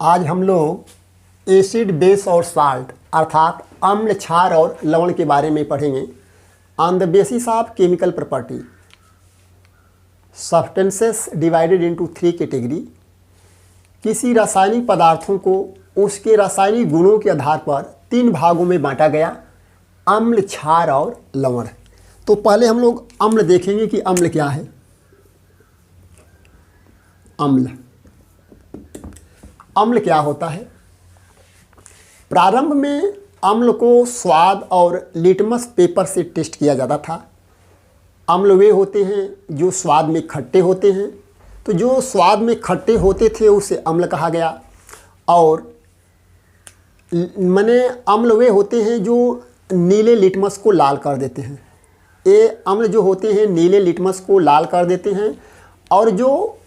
आज हम लोग एसिड, बेस और साल्ट अर्थात अम्ल, क्षार और लवण के बारे में पढ़ेंगे। On the basis of chemical property, substances divided into 3 category. किसी रासायनिक पदार्थों को उसके रासायनिक गुणों के आधार पर 3 भागों में बांटा गया, अम्ल, क्षार और लवण। तो पहले हम लोग अम्ल देखेंगे कि अम्ल क्या है। अम्ल क्या होता है? प्रारंभ में अम्ल को स्वाद और लिटमस पेपर से टेस्ट किया जाता था। अम्ल वे होते हैं जो स्वाद में खट्टे होते हैं, तो जो स्वाद में खट्टे होते थे उसे अम्ल कहा गया। और अम्ल वे होते हैं जो नीले लिटमस को लाल कर देते हैं। ये अम्ल जो होते हैं नीले लिटमस को लाल कर देते हैं। और जो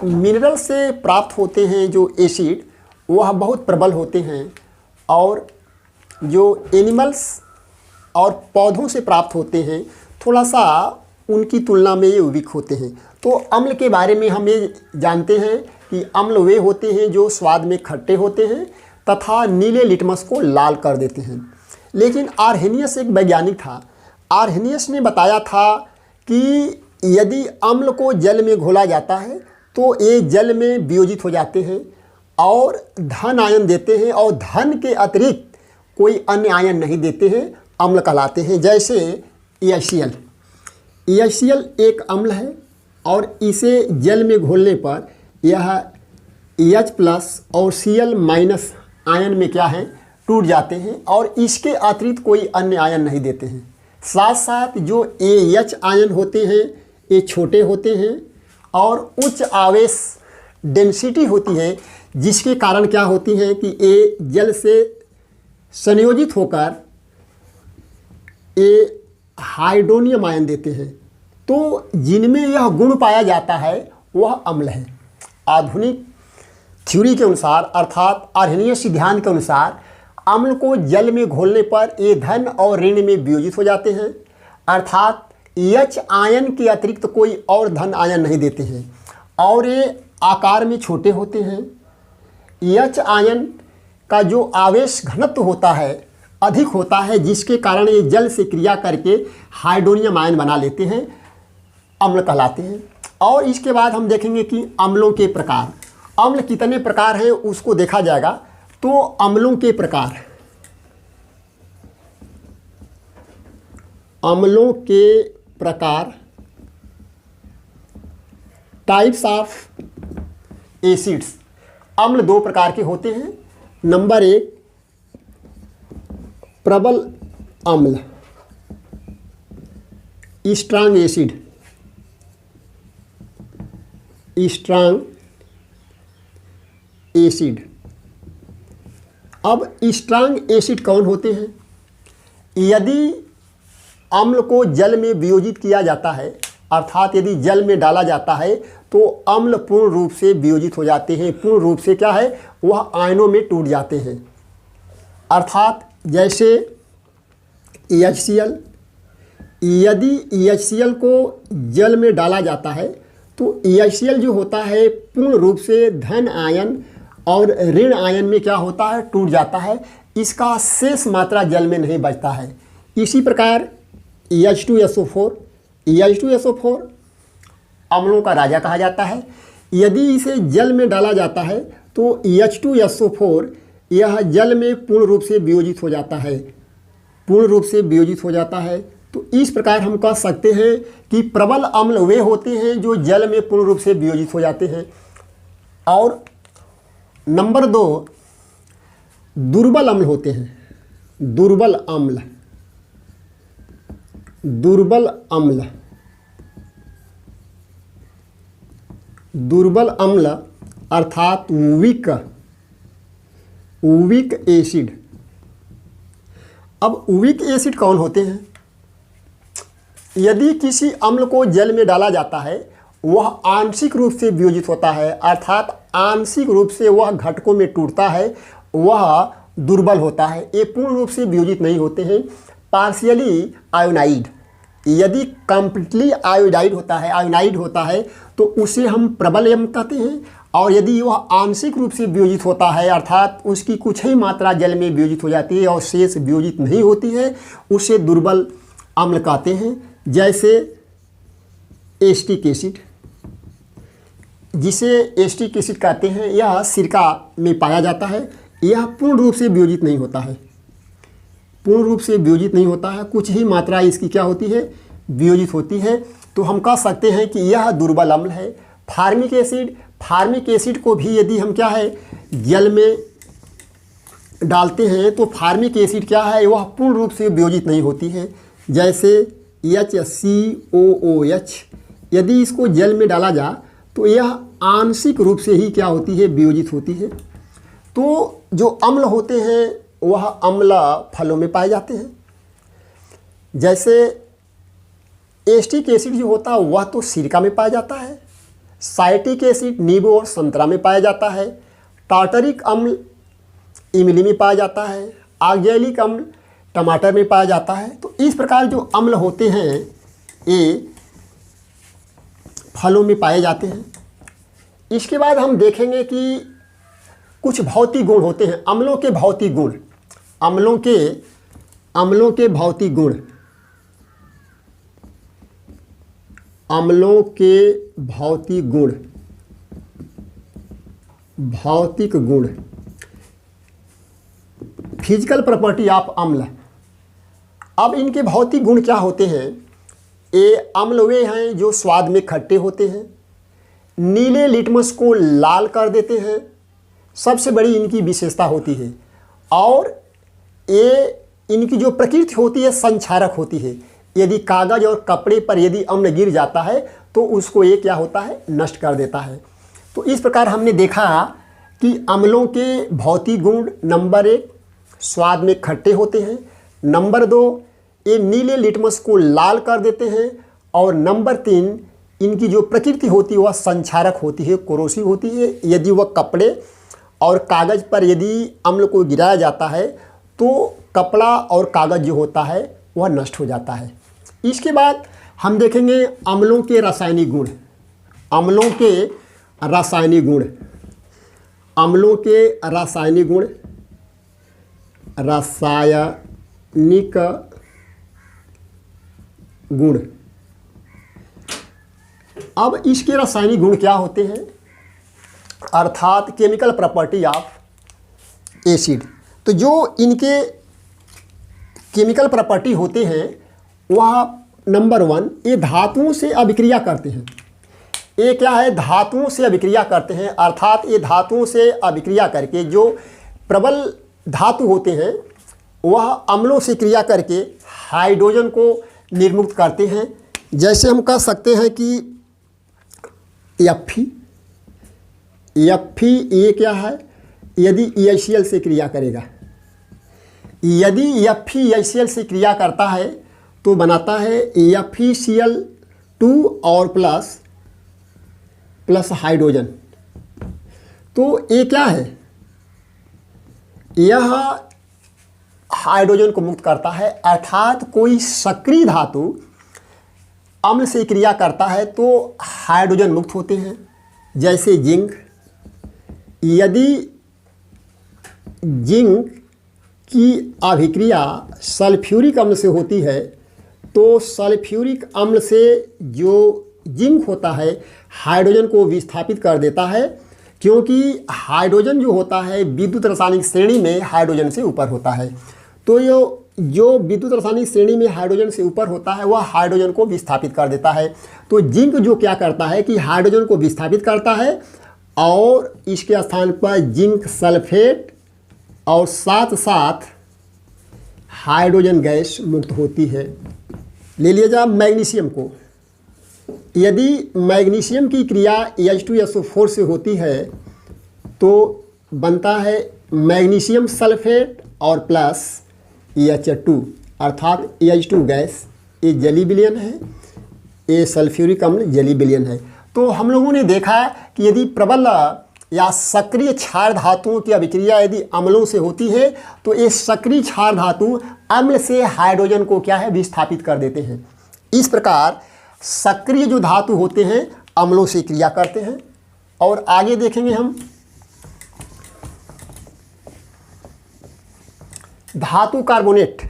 मिनरल से प्राप्त होते हैं जो एसिड, वह बहुत प्रबल होते हैं। और जो एनिमल्स और पौधों से प्राप्त होते हैं थोड़ा सा उनकी तुलना में ये वीक होते हैं। तो अम्ल के बारे में हम ये जानते हैं कि अम्ल वे होते हैं जो स्वाद में खट्टे होते हैं तथा नीले लिटमस को लाल कर देते हैं। लेकिन आर्हेनियस एक वैज्ञानिक था। आर्हेनियस ने बताया था कि यदि अम्ल को जल में घोला जाता है तो ये जल में वियोजित हो जाते हैं और धन आयन देते हैं, और धन के अतिरिक्त कोई अन्य आयन नहीं देते हैं, अम्ल कहलाते हैं। जैसे EHCl एक अम्ल है और इसे जल में घोलने पर यह H+ और Cl- आयन में क्या है, टूट जाते हैं, और इसके अतिरिक्त कोई अन्य आयन नहीं देते हैं। साथ साथ जो AH आयन होते हैं ये छोटे होते हैं और उच्च आवेश डेंसिटी होती है, जिसके कारण क्या होती है कि ये जल से संयोजित होकर ये हाइड्रोनियम आयन देते हैं। तो जिनमें यह गुण पाया जाता है वह अम्ल है। आधुनिक थ्योरी के अनुसार अर्थात आर्हेनियस सिद्धांत के अनुसार अम्ल को जल में घोलने पर ये धन और ऋण में वियोजित हो जाते हैं, अर्थात H आयन के अतिरिक्त कोई और धन आयन नहीं देते हैं, और ये आकार में छोटे होते हैं। H आयन का जो आवेश घनत्व होता है अधिक होता है, जिसके कारण ये जल से क्रिया करके हाइड्रोनियम आयन बना लेते हैं, अम्ल कहलाते हैं। और इसके बाद हम देखेंगे कि अम्लों के प्रकार। अम्ल कितने प्रकार हैं उसको देखा जाएगा। तो अम्लों के प्रकार, टाइप्स ऑफ एसिड्स। अम्ल 2 प्रकार के होते हैं। नंबर 1 प्रबल अम्ल, स्ट्रांग एसिड। अब स्ट्रांग एसिड कौन होते हैं? यदि अम्ल को जल में वियोजित किया जाता है, अर्थात यदि जल में डाला जाता है तो अम्ल पूर्ण रूप से वियोजित हो जाते हैं। पूर्ण रूप से क्या है, वह आयनों में टूट जाते हैं। अर्थात जैसे EHCl, यदि EHCl को जल में डाला जाता है तो EHCl जो होता है पूर्ण रूप से धन आयन और ऋण आयन में क्या होता है, टूट जाता है। इसका शेष मात्रा जल में नहीं बचता है। इसी प्रकार EH2SO4 अम्लों का राजा कहा जाता है। यदि इसे जल में डाला जाता है तो EH2SO4 यह जल में पूर्ण रूप से वियोजित हो जाता है। तो इस प्रकार हम कह सकते हैं कि प्रबल अम्ल वे होते हैं जो जल में पूर्ण रूप से वियोजित हो जाते हैं। और नंबर 2 दुर्बल अम्ल होते हैं। दुर्बल अम्ल अर्थात वीक एसिड। अब वीक एसिड कौन होते हैं? यदि किसी अम्ल को जल में डाला जाता है वह आंशिक रूप से वियोजित होता है, अर्थात आंशिक रूप से वह घटकों में टूटता है, वह दुर्बल होता है। ये पूर्ण रूप से वियोजित नहीं होते हैं। पार्शियली आयोनाइड, यदि कंप्लीटली आयोडाइड होता है तो उसे हम प्रबल अम्ल कहते हैं। और यदि वह आंशिक रूप से वियोजित होता है अर्थात उसकी कुछ ही मात्रा जल में वियोजित हो जाती है और शेष वियोजित नहीं होती है, उसे दुर्बल अम्ल कहते हैं। जैसे एस्टिक एसिड, जिसे एस्टिक एसिड कहते हैं, यह सिरका में पाया जाता है। यह पूर्ण रूप से वियोजित नहीं होता है, पूर्ण रूप से वियोजित नहीं होता है, कुछ ही मात्रा इसकी क्या होती है, वियोजित होती है। तो हम कह सकते हैं कि यह दुर्बल अम्ल है। फार्मिक एसिड, फार्मिक एसिड को भी यदि हम क्या है जल में डालते हैं तो फार्मिक एसिड क्या है, वह पूर्ण रूप से वियोजित नहीं होती है। जैसे HCOOH, यदि इसको जल में डाला जाए तो यह आंशिक रूप से ही क्या होती है, वियोजित होती है। तो जो अम्ल होते हैं वह अम्ल फलों में पाए जाते हैं। जैसे एस्टिक एसिड जो होता है वह तो सिरका में पाया जाता है। साइट्रिक एसिड नींबू और संतरा में पाया जाता है। टार्टरिक अम्ल इमली में पाया जाता है। ऑक्जेलिक अम्ल टमाटर में पाया जाता है। तो इस प्रकार जो अम्ल होते हैं ये फलों में पाए जाते हैं। इसके बाद हम देखेंगे कि कुछ भौतिक गुण होते हैं, अम्लों के भौतिक गुण, अम्लों के भौतिक गुण, अम्लों के भौतिक गुण, भौतिक गुण, फिजिकल प्रॉपर्टी ऑफ अम्ल। अब इनके भौतिक गुण क्या होते हैं? ये अम्ल वे हैं जो स्वाद में खट्टे होते हैं, नीले लिटमस को लाल कर देते हैं, सबसे बड़ी इनकी विशेषता होती है। और ये इनकी जो प्रकृति होती है संक्षारक होती है। यदि कागज़ और कपड़े पर यदि अम्ल गिर जाता है तो उसको ये क्या होता है, नष्ट कर देता है। तो इस प्रकार हमने देखा कि अम्लों के भौतिक गुण, नंबर 1 स्वाद में खट्टे होते हैं, नंबर 2 ये नीले लिटमस को लाल कर देते हैं, और नंबर 3 इनकी जो प्रकृति होती है वह संक्षारक होती है, कोरोसिव होती है। यदि वह कपड़े और कागज़ पर यदि अम्ल को गिराया जाता है तो कपड़ा और कागज़ जो होता है वह नष्ट हो जाता है। इसके बाद हम देखेंगे अम्लों के रासायनिक गुण, अम्लों के रासायनिक गुण, अम्लों के रासायनिक गुण, रासायनिक गुण। अब इसके रासायनिक गुण क्या होते हैं, अर्थात केमिकल प्रॉपर्टी ऑफ एसिड। तो जो इनके केमिकल प्रॉपर्टी होते हैं वह नंबर 1 ये धातुओं से अभिक्रिया करते हैं। ये क्या है, धातुओं से अभिक्रिया करते हैं, अर्थात ये धातुओं से अभिक्रिया करके जो प्रबल धातु होते हैं वह अम्लों से क्रिया करके हाइड्रोजन को निर्मुक्त करते हैं। जैसे हम कह सकते हैं कि Fe ये क्या है, यदि EiCl से क्रिया करेगा, यदि FeCl से क्रिया करता है तो बनाता है FeCl2 और प्लस हाइड्रोजन। तो ये क्या है, यह हाइड्रोजन को मुक्त करता है। अर्थात कोई सक्रिय धातु अम्ल से क्रिया करता है तो हाइड्रोजन मुक्त होते हैं। जैसे जिंक, यदि जिंक की अभिक्रिया सल्फ्यूरिक अम्ल से होती है तो सल्फ्यूरिक अम्ल से जो जिंक होता है हाइड्रोजन को विस्थापित कर देता है, क्योंकि हाइड्रोजन जो होता है विद्युत रासायनिक श्रेणी में हाइड्रोजन से ऊपर होता है। तो जो विद्युत रासायनिक श्रेणी में हाइड्रोजन से ऊपर होता है वह हाइड्रोजन को विस्थापित कर देता है। तो जिंक जो क्या करता है कि हाइड्रोजन को विस्थापित करता है और इसके स्थान पर जिंक सल्फेट और साथ साथ हाइड्रोजन गैस मुक्त होती है। ले लिया जाए मैग्नीशियम को, यदि मैग्नीशियम की क्रिया H2SO4 से होती है तो बनता है मैग्नीशियम सल्फेट और प्लस H2 अर्थात H2 गैस। ये जली विलयन है, ये सल्फ्यूरिक अम्ल जली विलयन है। तो हम लोगों ने देखा कि यदि प्रबल या सक्रिय क्षार धातुओं की अभिक्रिया यदि अम्लों से होती है तो ये सक्रिय क्षार धातु अम्ल से हाइड्रोजन को क्या है, विस्थापित कर देते हैं। इस प्रकार सक्रिय जो धातु होते हैं अम्लों से क्रिया करते हैं और आगे देखेंगे हम धातु कार्बोनेट।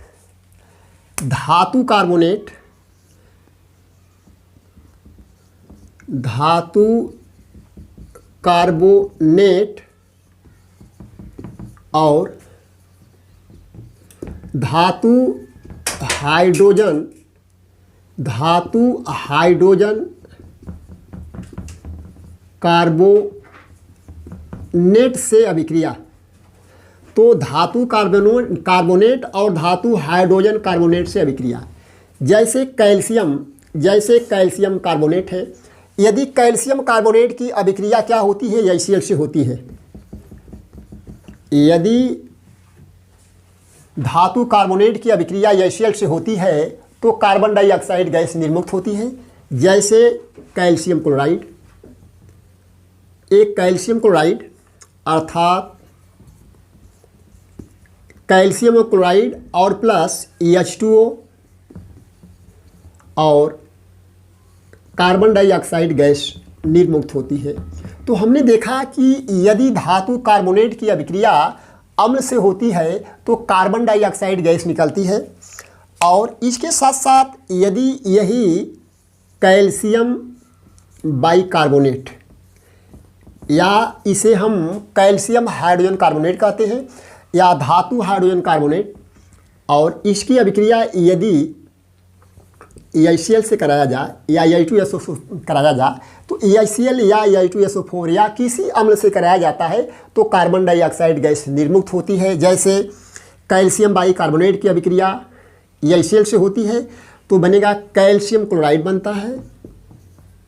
धातु कार्बोनेट, धातु कार्बोनेट और धातु हाइड्रोजन, धातु हाइड्रोजन कार्बोनेट से अभिक्रिया। तो धातु कार्बोनेट और धातु हाइड्रोजन कार्बोनेट से अभिक्रिया, जैसे कैल्शियम कार्बोनेट है। यदि कैल्शियम कार्बोनेट की अभिक्रिया क्या होती है, HCl से होती है। यदि धातु कार्बोनेट की अभिक्रिया HCl से होती है तो कार्बन डाइऑक्साइड गैस निर्मुक्त होती है, जैसे कैल्शियम क्लोराइड। एक कैल्शियम क्लोराइड अर्थात कैल्शियम क्लोराइड और प्लस H2O और कार्बन डाइऑक्साइड गैस निर्मुक्त होती है। तो हमने देखा कि यदि धातु कार्बोनेट की अभिक्रिया अम्ल से होती है तो कार्बन डाइऑक्साइड गैस निकलती है, और इसके साथ साथ यदि यही कैल्शियम बाइकार्बोनेट या इसे हम कैल्शियम हाइड्रोजन कार्बोनेट कहते हैं या धातु हाइड्रोजन कार्बोनेट, और इसकी अभिक्रिया यदि HCl से कराया जाए या H2SO कराया जाए तो HCl या H2SO4 या किसी अम्ल से कराया जाता है तो कार्बन डाइऑक्साइड गैस निर्मुक्त होती है। जैसे कैल्शियम बाइकार्बोनेट की अभिक्रिया HCl से होती है तो बनेगा कैल्शियम क्लोराइड बनता है,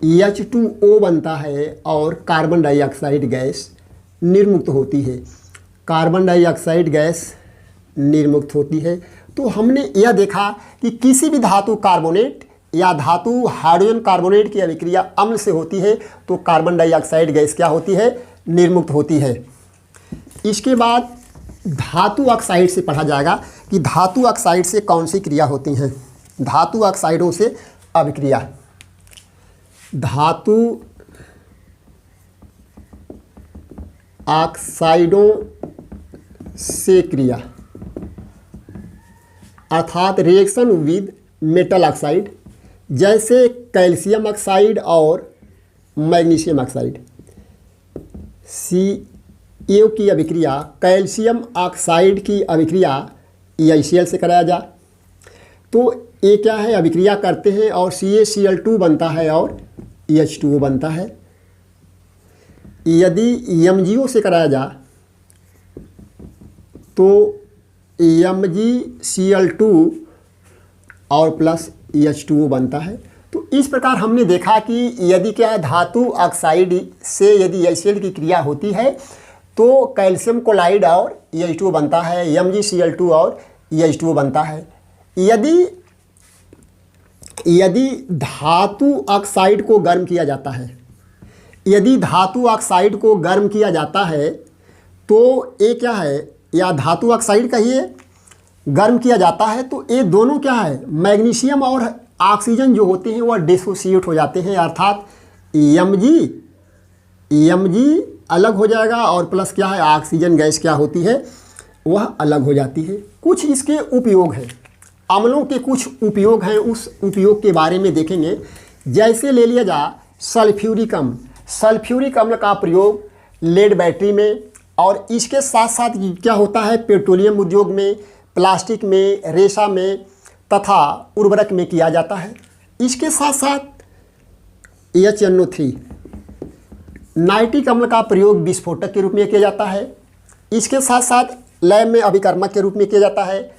H2O बनता है और कार्बन डाइऑक्साइड गैस निर्मुक्त होती है। कार्बन डाइऑक्साइड गैस निर्मुक्त होती है। तो हमने यह देखा कि किसी भी धातु कार्बोनेट या धातु हाइड्रोजन कार्बोनेट की अभिक्रिया अम्ल से होती है तो कार्बन डाइऑक्साइड गैस क्या होती है, निर्मुक्त होती है। इसके बाद धातु ऑक्साइड से पढ़ा जाएगा कि धातु ऑक्साइड से कौन सी क्रिया होती हैं। धातु ऑक्साइडों से अभिक्रिया, धातु ऑक्साइडों से क्रिया अर्थात रिएक्शन विद मेटल ऑक्साइड, जैसे कैल्शियम ऑक्साइड और मैग्नीशियम ऑक्साइड। CaO की अभिक्रिया कैल्शियम ऑक्साइड की अभिक्रिया HCl से कराया जा तो ये क्या है, अभिक्रिया करते हैं और CaCl2 बनता है और H2O बनता है। यदि MgO से कराया जा तो MgCl2 और प्लस H2O बनता है। तो इस प्रकार हमने देखा कि यदि क्या है, धातु ऑक्साइड से यदि HCl की क्रिया होती है तो कैल्शियम क्लोराइड और H2O बनता है, MgCl2 और H2O बनता है। यदि धातु ऑक्साइड को गर्म किया जाता है, यदि धातु ऑक्साइड को गर्म किया जाता है तो ये क्या है, या धातु ऑक्साइड कहिए गर्म किया जाता है तो ये दोनों क्या है, मैग्नीशियम और ऑक्सीजन जो होते हैं वह डिसोसिएट हो जाते हैं, अर्थात Mg अलग हो जाएगा और प्लस क्या है, ऑक्सीजन गैस क्या होती है, वह अलग हो जाती है। कुछ इसके उपयोग हैं, अम्लों के कुछ उपयोग हैं, उस उपयोग के बारे में देखेंगे। जैसे ले लिया जा सल्फ्यूरिक अम्ल। सल्फ्यूरिक अम्ल का प्रयोग लेड बैटरी में और इसके साथ साथ क्या होता है, पेट्रोलियम उद्योग में, प्लास्टिक में, रेशा में तथा उर्वरक में किया जाता है। इसके साथ साथ HNO3 नाइट्रिक अम्ल का प्रयोग विस्फोटक के रूप में किया जाता है। इसके साथ साथ लैब में अभिकर्मक के रूप में किया जाता है,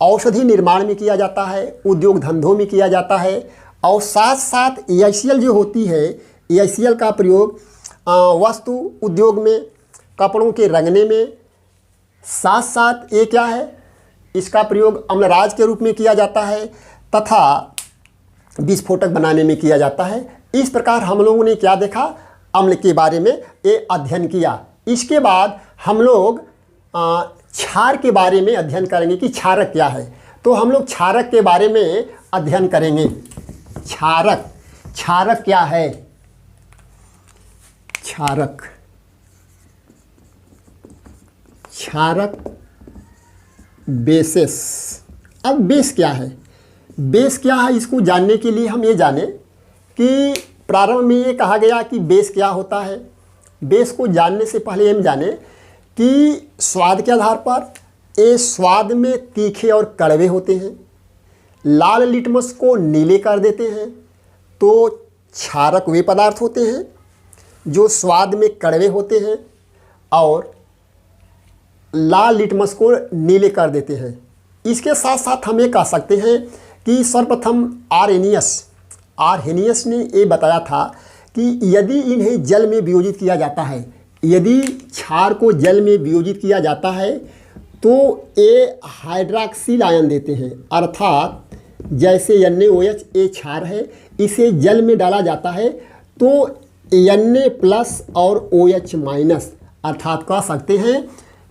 औषधि निर्माण में किया जाता है, उद्योग धंधों में किया जाता है, और साथ साथ HCl जो होती है, HCl का प्रयोग वस्तु उद्योग में, कपड़ों के रंगने में, साथ साथ ये क्या है, इसका प्रयोग अम्लराज के रूप में किया जाता है तथा विस्फोटक बनाने में किया जाता है। इस प्रकार हम लोगों ने क्या देखा, अम्ल के बारे में ये अध्ययन किया। इसके बाद हम लोग क्षार के बारे में अध्ययन करेंगे कि क्षारक क्या है। तो हम लोग क्षारक के बारे में अध्ययन करेंगे। क्षारक क्या है, क्षारक, क्षारक बेसेस। अब बेस क्या है, बेस क्या है, इसको जानने के लिए हम ये जाने कि प्रारंभ में ये कहा गया कि बेस क्या होता है। बेस को जानने से पहले हम जाने कि स्वाद के आधार पर ये स्वाद में तीखे और कड़वे होते हैं। लाल लिटमस को नीले कर देते हैं। तो क्षारक वे पदार्थ होते हैं जो स्वाद में कड़वे होते हैं और लाल लिटमस को नीले कर देते हैं। इसके साथ साथ हम ये कह सकते हैं कि सर्वप्रथम आर्हेनियस ने ये बताया था कि यदि इन्हें जल में वियोजित किया जाता है, यदि क्षार को जल में वियोजित किया जाता है तो ये हाइड्रॉक्सिल आयन देते हैं। अर्थात जैसे NaOH ये क्षार है, इसे जल में डाला जाता है तो Na+ और OH-, अर्थात कह सकते हैं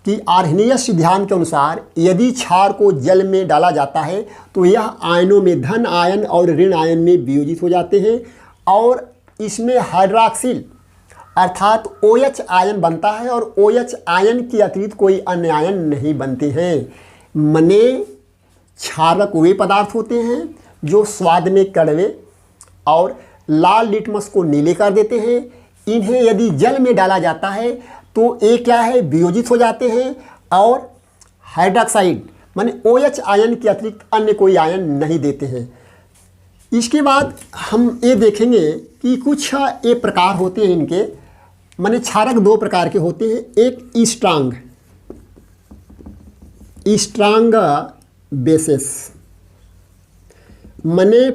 कि आर्हेनियस सिद्धांत के अनुसार यदि क्षार को जल में डाला जाता है तो यह आयनों में धन आयन और ऋण आयन में वियोजित हो जाते हैं और इसमें हाइड्रॉक्सिल अर्थात OH आयन बनता है और OH आयन के अतिरिक्त कोई अन्य आयन नहीं बनते हैं। मने क्षारक वे पदार्थ होते हैं जो स्वाद में कड़वे और लाल लिटमस को नीले कर देते हैं। इन्हें यदि जल में डाला जाता है तो ये क्या है, वियोजित हो जाते हैं और हाइड्रॉक्साइड माने OH आयन के अतिरिक्त अन्य कोई आयन नहीं देते हैं। इसके बाद हम ये देखेंगे कि कुछ ये प्रकार होते हैं इनके, माने क्षारक दो प्रकार के होते हैं। एक स्ट्रांग बेसिस माने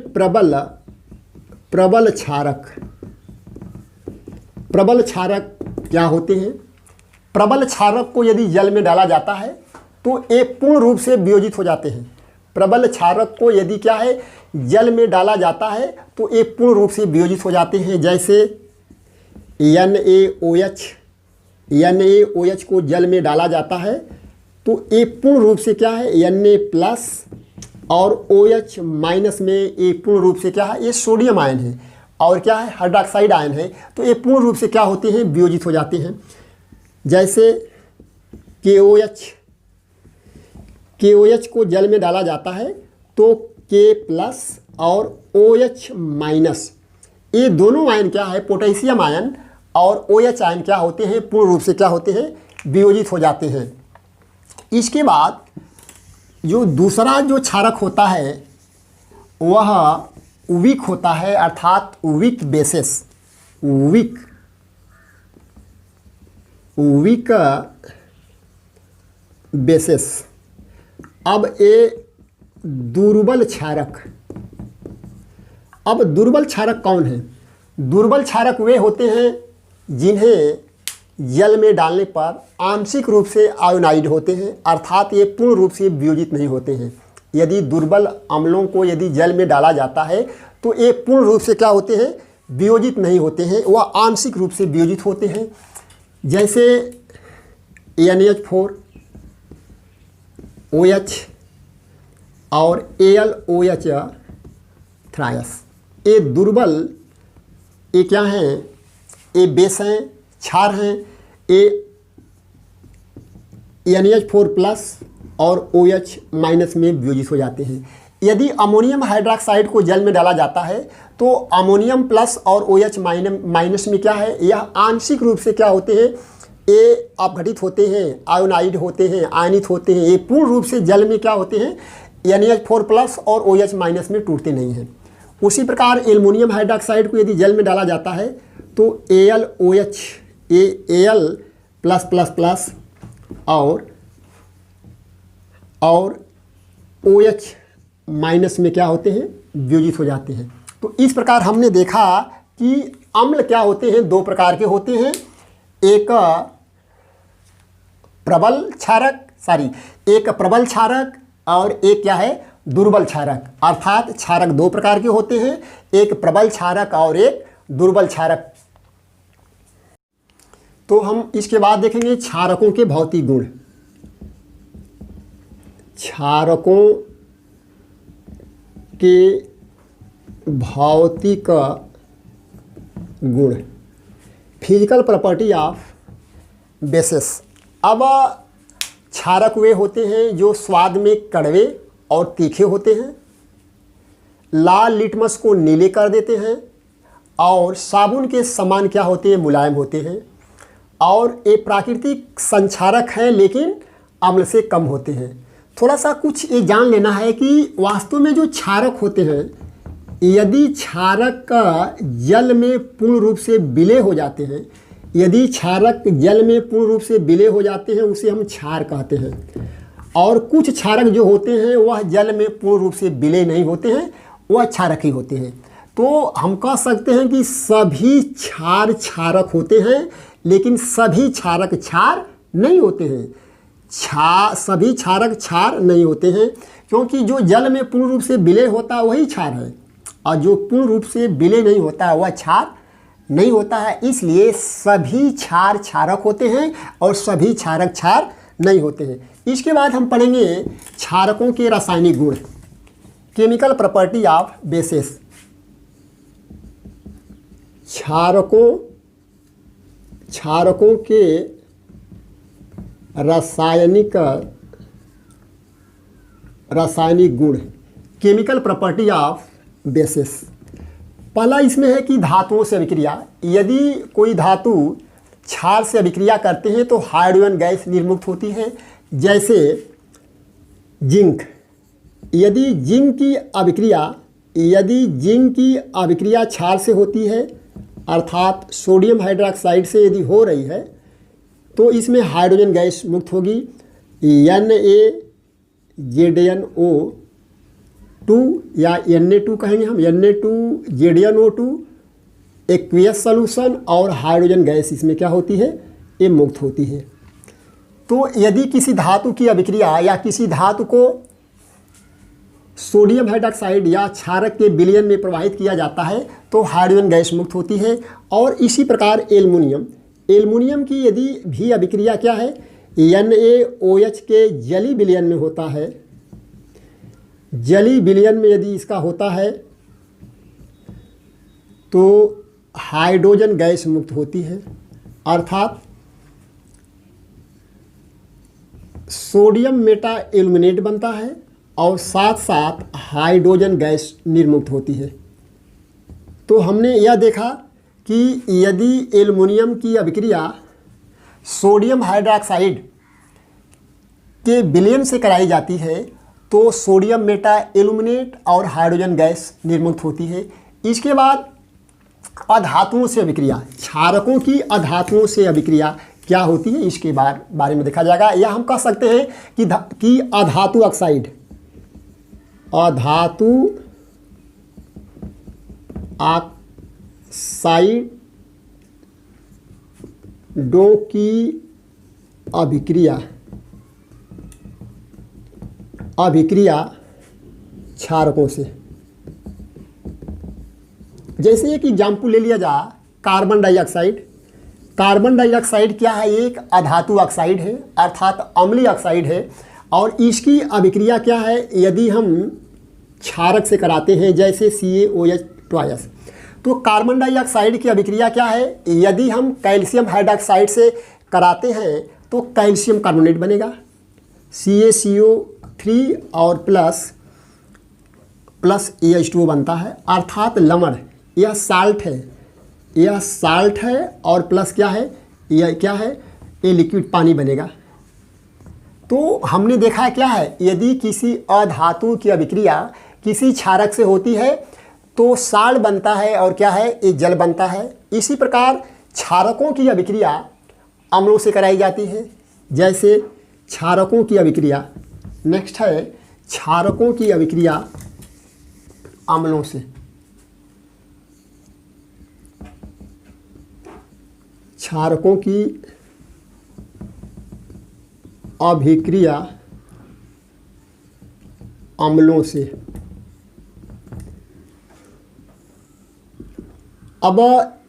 प्रबल क्षारक। प्रबल क्षारक क्या होते हैं, प्रबल क्षारक को यदि जल में डाला जाता है तो ये पूर्ण रूप से वियोजित हो जाते हैं। प्रबल क्षारक को यदि क्या है जल में डाला जाता है तो ये पूर्ण रूप से वियोजित हो जाते हैं। जैसे NaOH को जल में डाला जाता है तो ये पूर्ण रूप से क्या है Na+ और OH- में ये पूर्ण रूप से क्या है, ये सोडियम आयन है और क्या है हाइड्रॉक्साइड आयन है। तो ये पूर्ण रूप से क्या होते हैं, वियोजित हो जाते हैं। जैसे KOH को जल में डाला जाता है तो K+ और OH- ये दोनों आयन क्या है, पोटेशियम आयन और OH आयन क्या होते हैं, पूर्ण रूप से क्या होते हैं, वियोजित हो जाते हैं। इसके बाद जो दूसरा जो क्षारक होता है वह वीक होता है, अर्थात वीक बेसिस। Week basis. अब ये दुर्बल क्षारक। अब दुर्बल क्षारक कौन है, दुर्बल क्षारक वे होते हैं जिन्हें जल में डालने पर आंशिक रूप से आयोनाइड होते हैं, अर्थात ये पूर्ण रूप से वियोजित नहीं होते हैं। यदि दुर्बल अम्लों को यदि जल में डाला जाता है तो ये पूर्ण रूप से क्या होते हैं, वियोजित नहीं होते हैं, वह आंशिक रूप से वियोजित होते हैं। जैसे NH4 OH और AlOH थ्रायस, ये दुर्बल, ये क्या हैं, ये बेस हैं, क्षार हैं। ये NH4+ और OH- में वियोजित हो जाते हैं। यदि अमोनियम हाइड्रॉक्साइड को जल में डाला जाता है तो अमोनियम+ और OH- में क्या है, यह आंशिक रूप से क्या होते हैं, ये अपघटित होते हैं, आयोनाइड होते हैं, आयनित होते हैं। ये पूर्ण रूप से जल में क्या होते हैं, NH4+ और OH- में टूटते नहीं हैं। उसी प्रकार एल्युमिनियम हाइड्रॉक्साइड को यदि जल में डाला जाता है तो AlOH, Al+++ और OH- में क्या होते हैं, वियोजित हो जाते हैं। तो इस प्रकार हमने देखा कि अम्ल क्या होते हैं, दो प्रकार के होते हैं। एक प्रबल क्षारक और एक क्या है, दुर्बल क्षारक। अर्थात क्षारक दो प्रकार के होते हैं, एक प्रबल क्षारक और एक दुर्बल क्षारक। तो हम इसके बाद देखेंगे क्षारकों के भौतिक गुण। क्षारकों के भौतिक गुण। Physical property of bases. अब क्षारक वे होते हैं जो स्वाद में कड़वे और तीखे होते हैं, लाल लिटमस को नीले कर देते हैं, और साबुन के समान क्या होते हैं, मुलायम होते हैं, और ये प्राकृतिक संक्षारक हैं लेकिन अम्ल से कम होते हैं। थोड़ा सा कुछ ये जान लेना है कि वास्तव में जो क्षारक होते हैं, यदि क्षारक का जल में पूर्ण रूप से विलय हो जाते हैं, यदि क्षारक जल में पूर्ण रूप से विलय हो जाते हैं उसे हम क्षार कहते हैं। और कुछ क्षारक जो होते हैं वह जल में पूर्ण रूप से विलय नहीं होते हैं, वह क्षारक ही होते हैं। तो हम कह सकते हैं कि सभी क्षार क्षारक होते हैं लेकिन सभी क्षारक क्षार नहीं होते हैं। सभी क्षारक क्षार नहीं होते हैं, क्योंकि जो जल में पूर्ण रूप से विलय होता है वही क्षार है, और जो पूर्ण रूप से विलय नहीं होता है वह क्षार नहीं होता है। इसलिए सभी क्षार क्षारक होते हैं और सभी क्षारक क्षार नहीं होते हैं। इसके बाद हम पढ़ेंगे क्षारकों के रासायनिक गुण, केमिकल प्रॉपर्टी ऑफ बेसेस। क्षारकों के रासायनिक गुण, केमिकल प्रॉपर्टी ऑफ बेसेस। पहला इसमें है कि धातुओं से अभिक्रिया। यदि कोई धातु क्षार से अभिक्रिया करते हैं तो हाइड्रोजन गैस निर्मुक्त होती है। जैसे जिंक, यदि जिंक की अभिक्रिया क्षार से होती है, अर्थात सोडियम हाइड्रोक्साइड से यदि हो रही है तो इसमें हाइड्रोजन गैस मुक्त होगी, Na-ZnO2 या Na2 कहेंगे हम, Na2ZnO2 एक्वियस सॉल्यूशन, और हाइड्रोजन गैस इसमें क्या होती है, ये मुक्त होती है। तो यदि किसी धातु की अभिक्रिया या किसी धातु को सोडियम हाइड्रोक्साइड या क्षारक के विलयन में प्रवाहित किया जाता है तो हाइड्रोजन गैस मुक्त होती है। और इसी प्रकार एल्युमिनियम की यदि भी अभिक्रिया क्या है, NaOH के जली विलयन में होता है, जली विलयन में यदि इसका होता है तो हाइड्रोजन गैस मुक्त होती है, अर्थात सोडियम मेटा एल्युमिनेट बनता है और साथ साथ हाइड्रोजन गैस निर्मुक्त होती है। तो हमने यह देखा कि यदि एल्युमिनियम की अभिक्रिया सोडियम हाइड्रोक्साइड के विलयन से कराई जाती है तो सोडियम मेटा एल्युमिनेट और हाइड्रोजन गैस निर्मुक्त होती है। इसके बाद अधातुओं से अभिक्रिया, क्षारकों की अधातुओं से अभिक्रिया क्या होती है इसके बारे में देखा जाएगा। या हम कह सकते हैं कि अधातु ऑक्साइड, ऑक्साइडों की अभिक्रिया क्षारकों से। जैसे एक एग्जाम्पल ले लिया जाए, कार्बन डाइऑक्साइड। कार्बन डाइऑक्साइड क्या है, एक अधातु ऑक्साइड है, अर्थात अम्लीय ऑक्साइड है, और इसकी अभिक्रिया क्या है, यदि हम क्षारक से कराते हैं जैसे CaOH2। तो कार्बन डाइऑक्साइड की अभिक्रिया क्या है, यदि हम कैल्शियम हाइड्रोक्साइड से कराते हैं तो कैल्शियम कार्बोनेट बनेगा, CaCO3 और प्लस AH2O बनता है, अर्थात लवण। यह साल्ट है और प्लस क्या है, ये लिक्विड पानी बनेगा। तो हमने देखा क्या है, यदि किसी अधातु की अभिक्रिया किसी क्षारक से होती है तो साल्ट बनता है और क्या है, ये जल बनता है। इसी प्रकार क्षारकों की अभिक्रिया अम्लों से कराई जाती है। जैसे क्षारकों की अभिक्रिया, नेक्स्ट है क्षारकों की अभिक्रिया अम्लों से। क्षारकों की अभिक्रिया अम्लों से। अब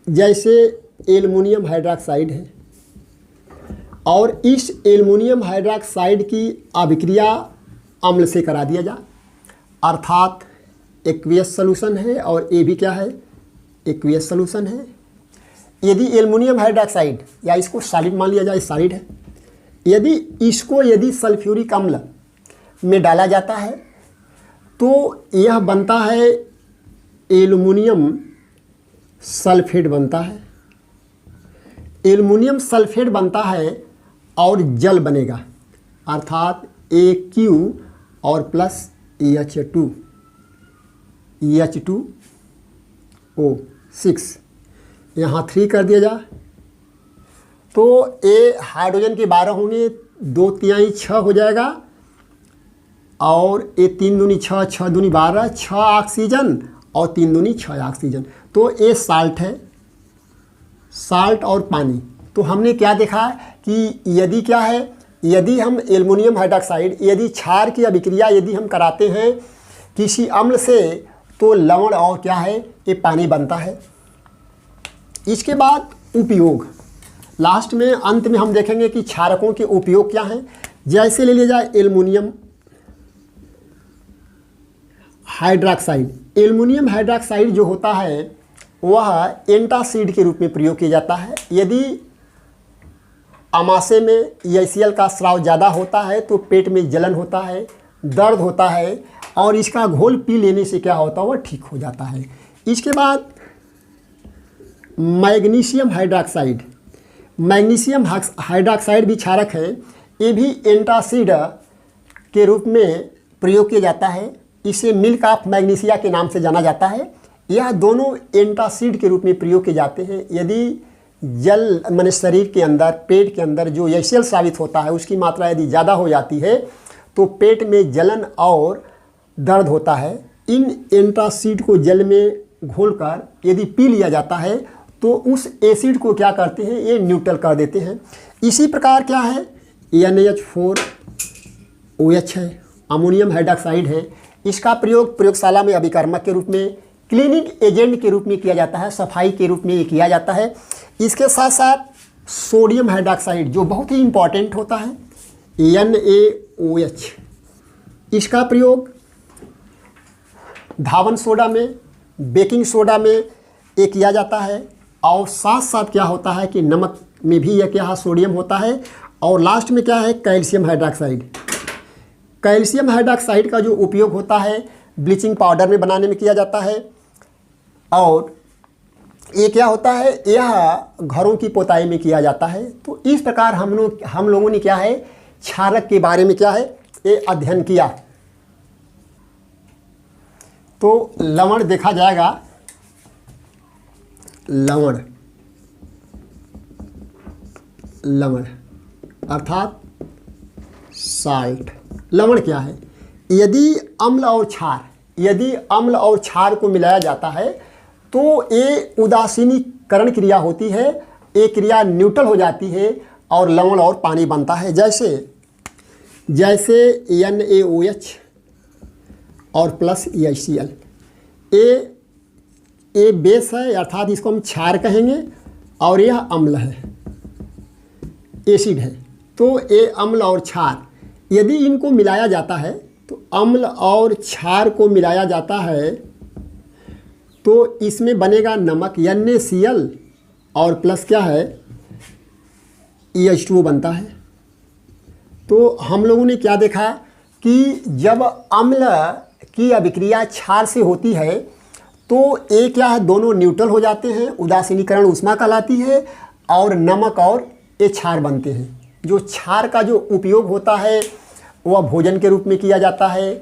जैसे एल्युमिनियम हाइड्रोक्साइड है और इस एल्युमिनियम हाइड्रोक्साइड की अभिक्रिया अम्ल से करा दिया जाए, अर्थात एक्वियस सॉल्यूशन है और ये भी क्या है, एक्वियस सॉल्यूशन है। यदि एल्युमिनियम हाइड्रॉक्साइड, या इसको सॉलिड मान लिया जाए, सॉलिड है, यदि सल्फ्यूरिक अम्ल में डाला जाता है तो यह बनता है एल्युमिनियम सल्फेट बनता है। एल्युमिनियम सल्फेट बनता है और जल बनेगा, अर्थात AQ और प्लस H2O6, यहाँ 3 कर दिया जाए तो ए हाइड्रोजन के 12 होंगे, 2 तिहाई 6 हो जाएगा, और ए 3 दूनी 6, 6 दूनी 12, 6 ऑक्सीजन और 3 दूनी 6 ऑक्सीजन। तो ये साल्ट है, साल्ट और पानी। तो हमने क्या देखा कि यदि क्या है, यदि हम एल्युमिनियम हाइड्रॉक्साइड, यदि क्षार की अभिक्रिया यदि हम कराते हैं किसी अम्ल से तो लवण और क्या है, ये पानी बनता है। इसके बाद उपयोग, लास्ट में अंत में हम देखेंगे कि क्षारकों के उपयोग क्या हैं। जैसे ले लिया जाए एल्युमिनियम हाइड्रॉक्साइड, एल्युमिनियम हाइड्रॉक्साइड जो होता है वह एंटासिड के रूप में प्रयोग किया जाता है। यदि आमाशय में ECl का स्राव ज़्यादा होता है तो पेट में जलन होता है, दर्द होता है, और इसका घोल पी लेने से क्या होता है, वह ठीक हो जाता है। इसके बाद मैग्नीशियम हाइड्रॉक्साइड, मैग्नीशियम हाइड्रॉक्साइड भी क्षारक है, ये भी एंटासिड के रूप में प्रयोग किया जाता है। इसे मिल्क ऑफ मैग्नीशिया के नाम से जाना जाता है। यह दोनों एंटासिड के रूप में प्रयोग किए जाते हैं। यदि जल माने शरीर के अंदर, पेट के अंदर जो ECl स्रावित होता है उसकी मात्रा यदि ज़्यादा हो जाती है तो पेट में जलन और दर्द होता है। इन एंटासिड को जल में घोलकर यदि पी लिया जाता है तो उस एसिड को क्या करते हैं, ये न्यूट्रल कर देते हैं। इसी प्रकार क्या है, NH4OH है, अमोनियम हाइड्रॉक्साइड है। इसका प्रयोग प्रयोगशाला में अभिकर्मक के रूप में, क्लीनिंग एजेंट के रूप में किया जाता है, सफाई के रूप में ये किया जाता है। इसके साथ साथ सोडियम हाइड्रॉक्साइड जो बहुत ही इम्पॉर्टेंट होता है, NaOH, इसका प्रयोग धावन सोडा में, बेकिंग सोडा में ये किया जाता है। और साथ साथ क्या होता है कि नमक में भी यह क्या सोडियम होता है। और लास्ट में क्या है, कैल्शियम हाइड्रॉक्साइड। कैल्शियम हाइड्रॉक्साइड का जो उपयोग होता है ब्लीचिंग पाउडर में बनाने में किया जाता है। और ये क्या होता है, यह घरों की पोताई में किया जाता है। तो इस प्रकार हम लोगों ने क्या है, क्षारक के बारे में क्या है, ये अध्ययन किया। तो लवण देखा जाएगा, लवण अर्थात साल्ट। लवण क्या है, यदि अम्ल और क्षार को मिलाया जाता है तो ये उदासीनीकरण क्रिया होती है, ये क्रिया न्यूट्रल हो जाती है और लवण और पानी बनता है। जैसे NaOH और प्लस ECl, ये बेस है, अर्थात इसको हम क्षार कहेंगे, और यह अम्ल है, एसिड है। तो ये अम्ल और क्षार यदि इनको मिलाया जाता है, तो अम्ल और क्षार को मिलाया जाता है तो इसमें बनेगा नमक, NaCl और प्लस क्या है, EH2O बनता है। तो हम लोगों ने क्या देखा कि जब अम्ल की अभिक्रिया क्षार से होती है तो ये क्या है, दोनों न्यूट्रल हो जाते हैं, उदासीनीकरण ऊष्मा कहलाती है, और नमक और ये क्षार बनते हैं। जो क्षार का जो उपयोग होता है वह भोजन के रूप में किया जाता है,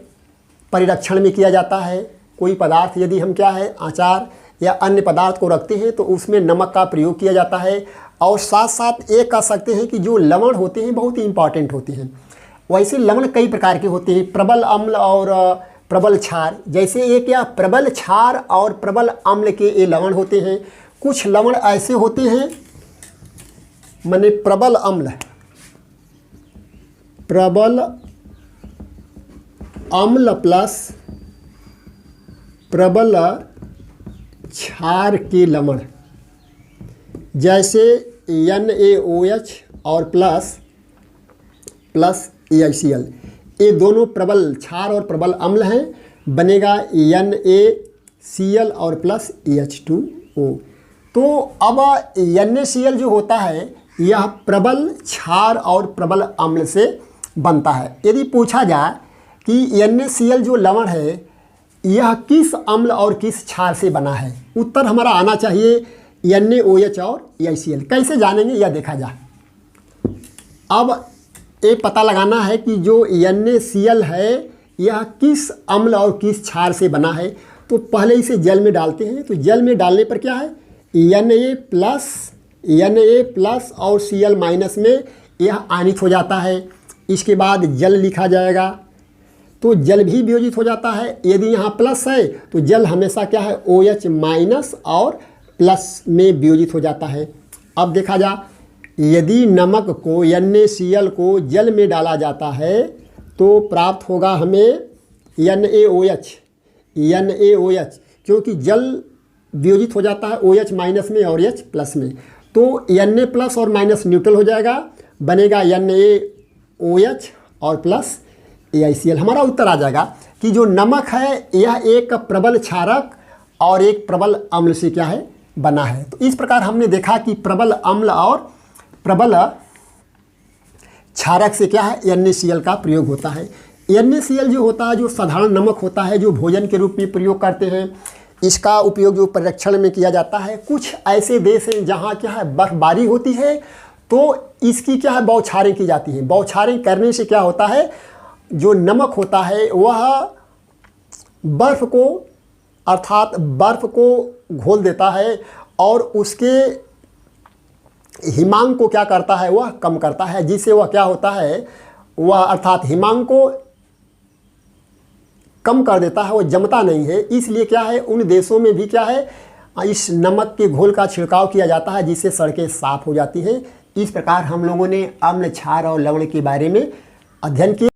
परिरक्षण में किया जाता है। कोई पदार्थ यदि हम क्या है, अचार या अन्य पदार्थ को रखते हैं तो उसमें नमक का प्रयोग किया जाता है। और साथ साथ ये कह सकते हैं कि जो लवण होते हैं बहुत ही इंपॉर्टेंट होते हैं। वैसे लवण कई प्रकार के होते हैं, प्रबल अम्ल और प्रबल क्षार। जैसे ये क्या, प्रबल क्षार और प्रबल अम्ल के ये लवण होते हैं। कुछ लवण ऐसे होते हैं, माने प्रबल अम्ल, प्रबल अम्ल प्लस प्रबल क्षार के लवण, जैसे NaOH और प्लस ECl, ये दोनों प्रबल क्षार और प्रबल अम्ल हैं। बनेगा NaCl और प्लस EH2O। तो अब NaCl जो होता है यह प्रबल क्षार और प्रबल अम्ल से बनता है। यदि पूछा जाए कि NaCl जो लवण है यह किस अम्ल और किस क्षार से बना है, उत्तर हमारा आना चाहिए NaOH और AlCl। कैसे जानेंगे यह देखा जाए। अब ये पता लगाना है कि जो NaCl है यह किस अम्ल और किस क्षार से बना है। तो पहले इसे जल में डालते हैं, तो जल में डालने पर क्या है Na प्लस और Cl माइनस में यह आयनित हो जाता है। इसके बाद जल लिखा जाएगा, तो जल भी वियोजित हो जाता है। यदि यहाँ प्लस है तो जल हमेशा क्या है OH माइनस और प्लस में वियोजित हो जाता है। अब देखा जा, यदि नमक को NaCl को जल में डाला जाता है तो प्राप्त होगा हमें NaOH, क्योंकि जल वियोजित हो जाता है OH माइनस में और H प्लस में। तो Na प्लस और माइनस न्यूट्रल हो जाएगा, बनेगा NaOH और प्लस AlCl। हमारा उत्तर आ जाएगा कि जो नमक है यह एक प्रबल क्षारक और एक प्रबल अम्ल से क्या है बना है। तो इस प्रकार हमने देखा कि प्रबल अम्ल और प्रबल क्षारक से क्या है NaCl का प्रयोग होता है। NaCl जो होता है जो साधारण नमक होता है जो भोजन के रूप में प्रयोग करते हैं, इसका उपयोग जो परिरक्षण में किया जाता है। कुछ ऐसे देश हैं जहाँ क्या है बर्फबारी होती है तो इसकी क्या है बौछारें की जाती हैं। बौछारें करने से क्या होता है, जो नमक होता है वह बर्फ़ को अर्थात बर्फ़ को घोल देता है और उसके हिमांक को क्या करता है वह कम करता है, जिससे वह क्या होता है वह अर्थात हिमांक को कम कर देता है, वह जमता नहीं है। इसलिए क्या है उन देशों में भी क्या है इस नमक के घोल का छिड़काव किया जाता है जिससे सड़कें साफ़ हो जाती हैं। इस प्रकार हम लोगों ने अम्ल, क्षार और लवण के बारे में अध्ययन किया।